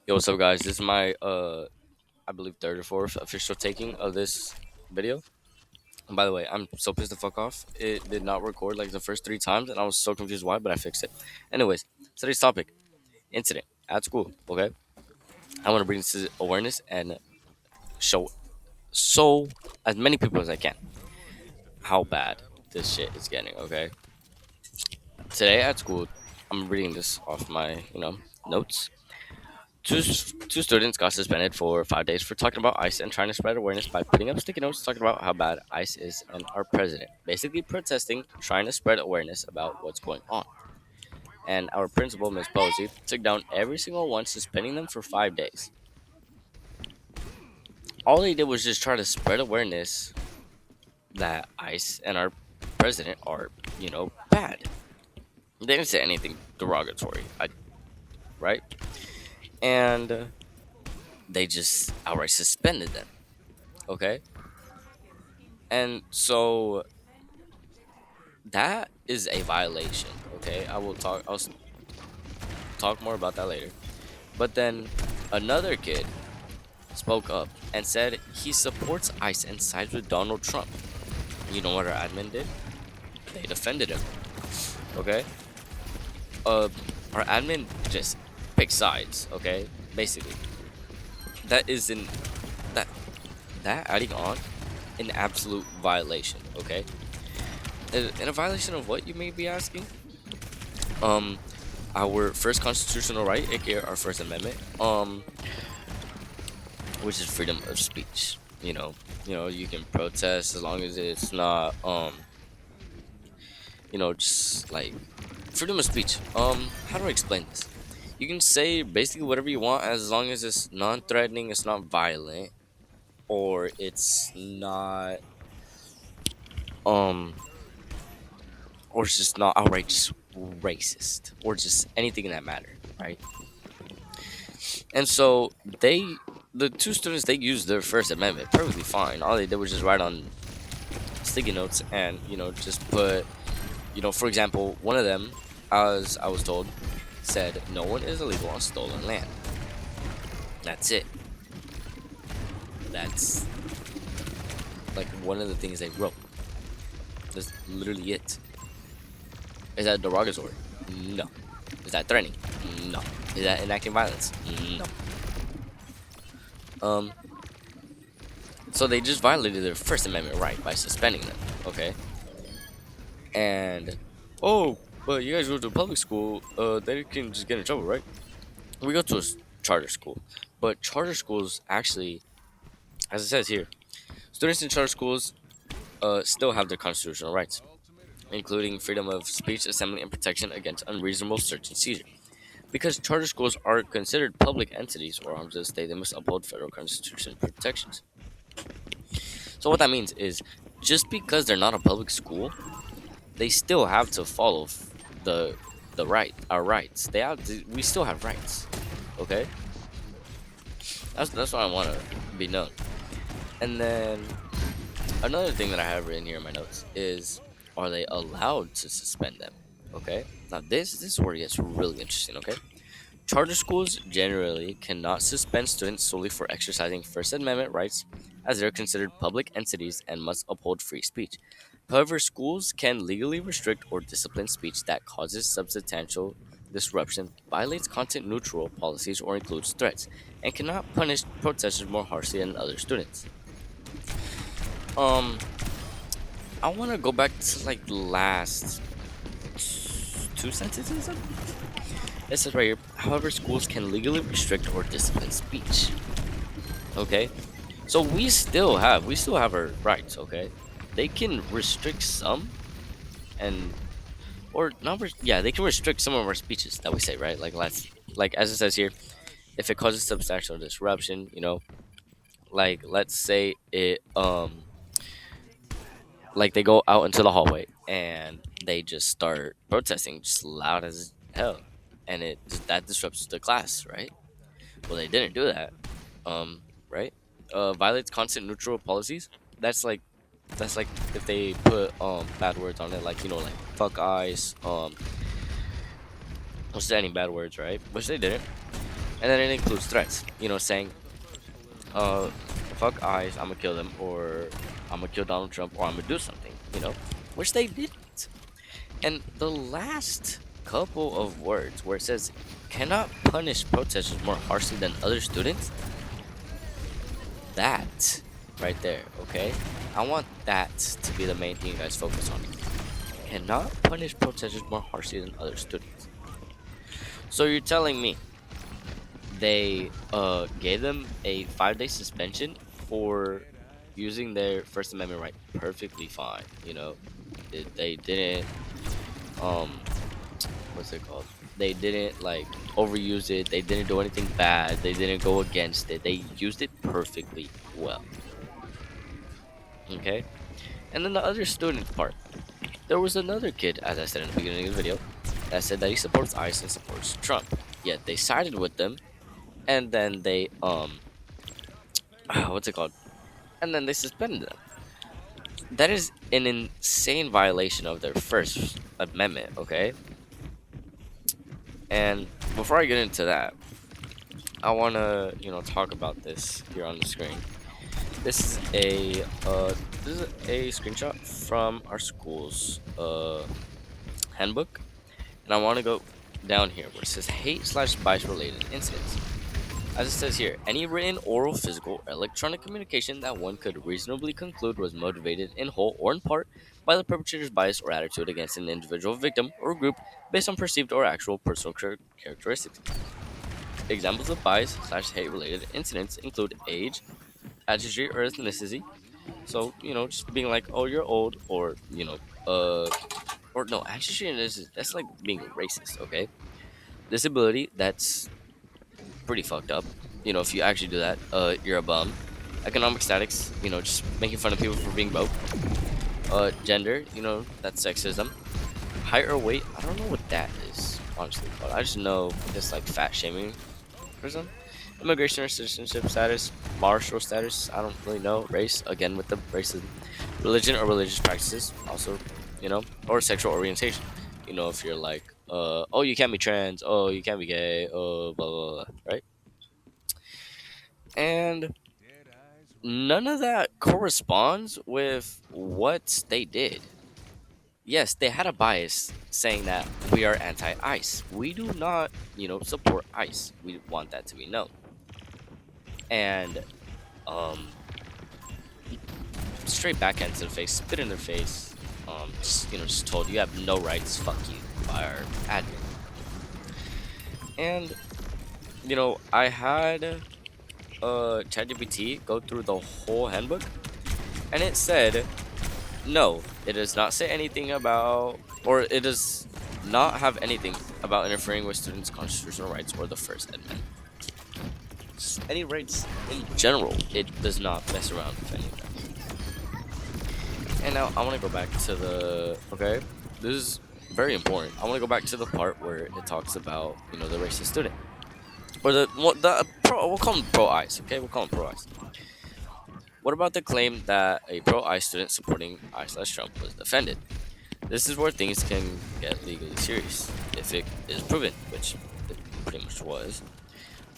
Yo, what's up, guys? This is my I believe third or fourth official taking of this video. And by the way, I'm so pissed the fuck off. It did not record like the first three times, and I was so confused why, but I fixed it. Anyways, today's topic: incident at school. Okay, I want to bring this to awareness and show so as many people as I can how bad this shit is getting. Okay, today at school, I'm reading this off my notes. Two students got suspended for 5 days for talking about ICE and trying to spread awareness by putting up sticky notes talking about how bad ICE is and our president. Basically protesting, trying to spread awareness about what's going on. And our principal, Ms. Posey, took down every single one, suspending them for 5 days. All they did was just try to spread awareness that ICE and our president are, bad. They didn't say anything derogatory, right? And they just outright suspended them. Okay, and so that is a violation. Okay, talk more about that later. But then another kid spoke up and said he supports ICE and sides with Donald Trump. You know what our admin did? They defended him. Okay, uh our admin just picked sides. Okay, basically that is in that that adding on an absolute violation. Okay, in a violation of what, you may be asking? um our first constitutional right, aka our First Amendment, which is freedom of speech. You can protest as long as it's not just like freedom of speech. How do I explain this? You can say basically whatever you want as long as it's non-threatening, it's not violent, or it's not um or it's just not outright just racist, or just anything in that matter, right? And so the two students, they used their First Amendment perfectly fine. All they did was just write on sticky notes and just put, for example, one of them, as I was told, said no one is illegal on stolen land. That's it. That's like one of the things they wrote. That's literally it. Is that derogatory? No. Is that threatening? No. Is that enacting violence? No. Um, so they just violated their First Amendment right by suspending them. Okay. And oh, but you guys go to a public school, they can just get in trouble, right? We go to a charter school, but charter schools actually, as it says here, students in charter schools still have their constitutional rights, including freedom of speech, assembly, and protection against unreasonable search and seizure. Because charter schools are considered public entities or arms of the state, they must uphold federal constitution protections. So what that means is, just because they're not a public school, they still have to follow the our rights. We still have rights. Okay, that's what I want to be known. And then another thing that I have written here in my notes is, are they allowed to suspend them? Okay, now this is where it gets really interesting. Okay, charter schools generally cannot suspend students solely for exercising First Amendment rights, as they are considered public entities and must uphold free speech. However, schools can legally restrict or discipline speech that causes substantial disruption, violates content neutral policies, or includes threats, and cannot punish protesters more harshly than other students. Um, I want to go back to like the last two sentences. It says right here, however, schools can legally restrict or discipline speech. Okay, so we still have our rights. Okay, they can restrict some, and or not. Yeah, they can restrict some of our speeches that we say, right? Like as it says here, if it causes substantial disruption, like let's say it like they go out into the hallway and they just start protesting just loud as hell, and that disrupts the class, right? Well, they didn't do that, right? Violates content neutral policies. That's like if they put bad words on it, like like fuck eyes, what's any bad words, right? Which they didn't. And then it includes threats, saying, uh, fuck ICE, I'm gonna kill them, or I'm gonna kill Donald Trump, or I'm gonna do something, which they didn't. And the last couple of words where it says, cannot punish protesters more harshly than other students, that right there, okay? I want that to be the main thing you guys focus on. Cannot punish protesters more harshly than other students. So you're telling me they gave them a 5-day suspension for using their First Amendment right perfectly fine, they didn't um what's it called? They didn't like overuse it. They didn't do anything bad. They didn't go against it. They used it perfectly well. Okay? And then the other student part. There was another kid, as I said in the beginning of the video, that said that he supports ICE and supports Trump. Yet they sided with them, and then they what's it called? And then they suspended them. That is an insane violation of their First Amendment, okay? And before I get into that, I want to, talk about this here on the screen. This is a screenshot from our school's handbook, and I want to go down here where it says hate/bias related incidents. As it says here, any written, oral, physical, or electronic communication that one could reasonably conclude was motivated in whole or in part by the perpetrator's bias or attitude against an individual victim or group based on perceived or actual personal characteristics. Examples of bias/hate related incidents include age, ancestry, or ethnicity. So, just being like, oh, you're old, or, or no, ancestry and ethnicity, that's like being racist, okay? Disability, that's pretty fucked up. If you actually do that, you're a bum. Economic statics, just making fun of people for being broke. Gender, that's sexism. Height or weight, I don't know what that is, honestly, but I just know it's like fat shaming or something. Immigration or citizenship status, martial status, I don't really know. Race, again with the racism. Religion or religious practices, also, or sexual orientation. If you're like, oh, you can't be trans, oh, you can't be gay, oh, blah, blah, blah, right? And none of that corresponds with what they did. Yes, they had a bias saying that we are anti-ICE. We do not, support ICE. We want that to be known. And um, straight backhand to the face, spit in their face, just told you have no rights, fuck you, by our admin. And I had ChatGPT go through the whole handbook, and it said no, it does not say anything about, or it does not have anything about interfering with students' constitutional rights or the First Amendment. Just any rights in general, it does not mess around with any of that. And now I want to go back to the, okay, this is very important. I want to go back to the part where it talks about, the racist student. Or we'll call him pro ICE, okay? We'll call him pro ICE. What about the claim that a pro ICE student supporting ICE/Trump was defended? This is where things can get legally serious if it is proven, which it pretty much was.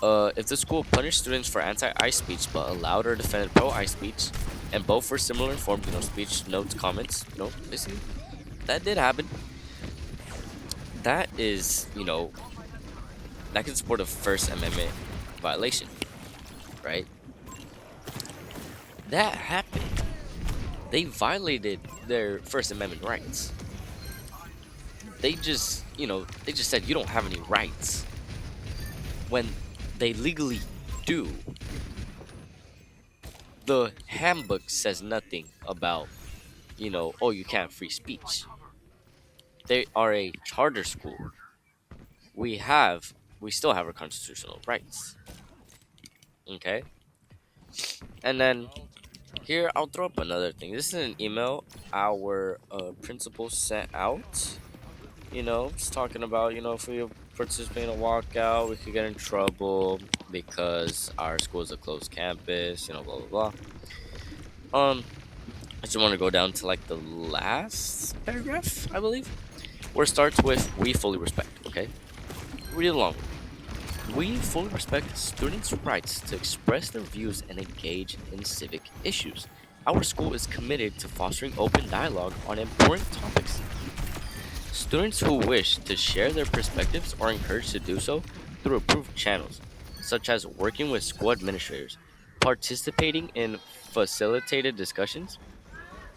If the school punished students for anti-ICE speech but allowed or defended pro-ICE speech, and both were similar in form, speech, notes, comments, basically, that did happen. That is, that can support a First Amendment violation, right? That happened. They violated their First Amendment rights. They just, they just said you don't have any rights when they legally do. The handbook says nothing about, oh, you can't free speech. They are a charter school. We still have our constitutional rights. Okay? And then here, I'll throw up another thing. This is an email our principal sent out. Just talking about, if we participate in a walkout, we could get in trouble because our school is a closed campus, blah, blah, blah. I just want to go down to like the last paragraph, I believe, where it starts with, we fully respect, okay? Read along. We fully respect students' rights to express their views and engage in civic issues. Our school is committed to fostering open dialogue on important topics. Students who wish to share their perspectives are encouraged to do so through approved channels, such as working with school administrators, participating in facilitated discussions,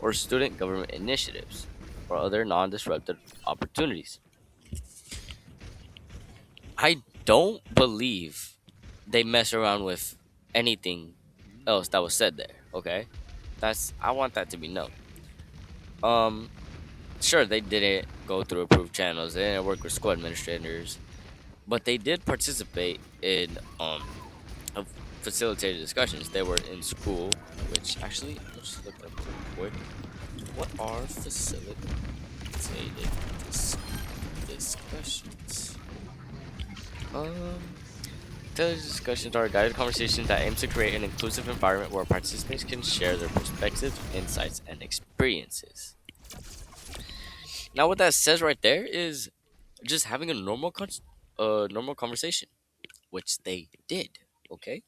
or student government initiatives, or other non disruptive opportunities. I don't believe they mess around with anything else that was said there, okay? I want that to be known. Um, sure, they didn't go through approved channels, they didn't work with school administrators, but they did participate in of facilitated discussions. They were in school, which actually let's look up real quick. What are facilitated dis- discussions? Um, Facilitated discussions are guided conversations that aim to create an inclusive environment where participants can share their perspectives, insights, and experiences. Now, what that says right there is just having a normal conversation, which they did. Okay,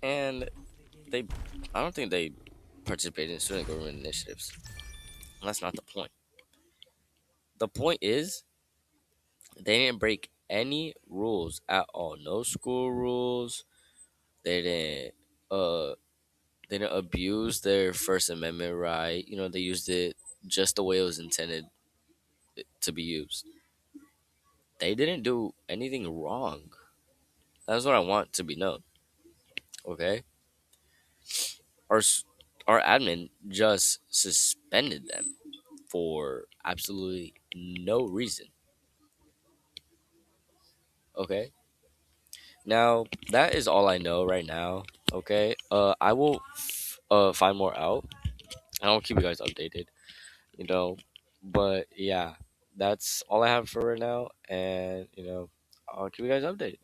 and they I don't think they participated in student government initiatives. That's not the point. The point is they didn't break any rules at all. No school rules. They didn't uh they didn't abuse their First Amendment right. You know, they used it just the way it was intended to be used. They didn't do anything wrong. That's what I want to be known. Okay? Our our admin just suspended them for absolutely no reason. Okay. Now that is all I know right now. Okay. I will find more out, and I'll keep you guys updated. You know, but yeah, that's all I have for right now, and I'll keep you guys updated.